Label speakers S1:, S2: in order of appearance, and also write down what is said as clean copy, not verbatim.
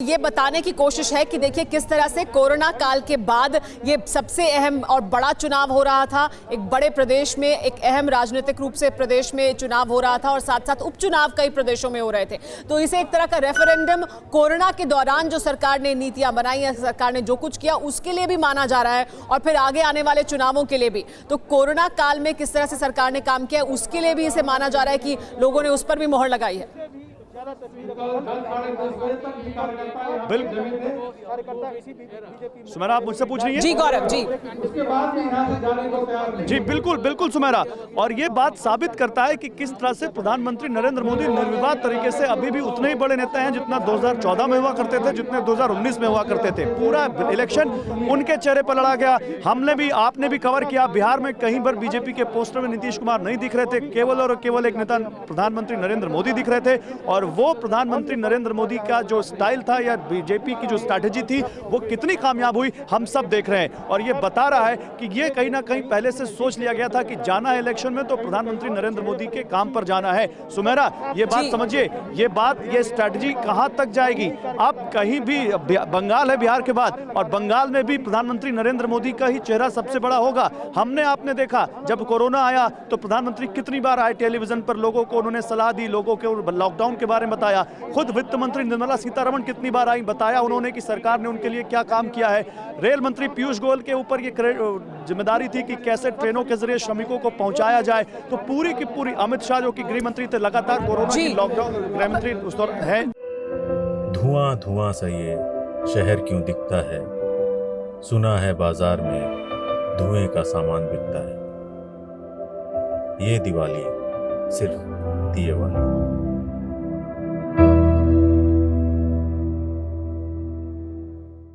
S1: ये बताने की कोशिश है कि देखिए किस तरह से कोरोना काल के बाद ये सबसे अहम और बड़ा चुनाव हो रहा था। एक बड़े प्रदेश में, एक अहम राजनीतिक रूप से प्रदेश में चुनाव हो रहा था और साथ साथ उपचुनाव कई प्रदेशों में हो रहे थे। तो इसे एक तरह का रेफरेंडम कोरोना के दौरान जो सरकार ने नीतियां बनाई या सरकार ने जो कुछ किया उसके लिए भी माना जा रहा है और फिर आगे आने वाले चुनावों के लिए भी। तो कोरोना काल में किस तरह से सरकार ने काम किया उसके लिए भी इसे माना जा रहा है कि लोगों ने उस पर भी मोहर लगाई है।
S2: सुमेरा, आप मुझसे पूछ रही हैं?
S1: जी गौरव जी।
S2: जी बिल्कुल बिल्कुल सुमेरा, और ये बात साबित करता है कि किस तरह से प्रधानमंत्री नरेंद्र मोदी निर्विवाद तरीके से अभी भी उतने ही बड़े नेता हैं जितना 2014 में हुआ करते थे, जितने 2019 में हुआ करते थे। पूरा इलेक्शन उनके चेहरे पर लड़ा गया। हमने भी, आपने भी कवर किया। बिहार में कहीं पर बीजेपी के पोस्टर में नीतीश कुमार नहीं दिख रहे थे, केवल और केवल एक नेता प्रधानमंत्री नरेंद्र मोदी दिख रहे थे। और वो प्रधानमंत्री नरेंद्र मोदी का जो स्टाइल था या बीजेपी की जो स्ट्रैटेजी थी वो कितनी कामयाब हुई हम सब देख रहे हैं। और ये बता रहा है कि ये कहीं ना कहीं पहले से सोच लिया गया था कि जाना है इलेक्शन में तो प्रधानमंत्री नरेंद्र मोदी के काम पर जाना है। सुमेरा, ये बात समझिए, ये स्ट्रैटेजी कहां तक जाएगी। अब कहीं भी बंगाल है बिहार के बाद, और बंगाल में भी प्रधानमंत्री नरेंद्र मोदी का ही चेहरा सबसे बड़ा होगा। हमने आपने देखा जब कोरोना आया तो प्रधानमंत्री कितनी बार आए टेलीविजन पर, लोगों को उन्होंने सलाह दी, लोगों को लॉकडाउन के बारे में बताया। खुद वित्त मंत्री निर्मला सीतारमण कितनी बार आई, बताया उन्होंने कि सरकार ने उनके लिए क्या काम किया है। रेल मंत्री पीयूष गोयल के ऊपर ये जिम्मेदारी थी कि कैसे ट्रेनों के जरिए श्रमिकों को पहुंचाया जाए। तो पूरी की पूरी अमित शाह जो कि गृह मंत्री थे, लगातार कोरोना की लॉकडाउन गृह मंत्री उस दौर है।
S3: धुआं धुआं सा ये शहर क्यों दिखता है, सुना है बाजार में धुएं का सामान बिकता है। ये दिवाली सिर्फ दिए वाली।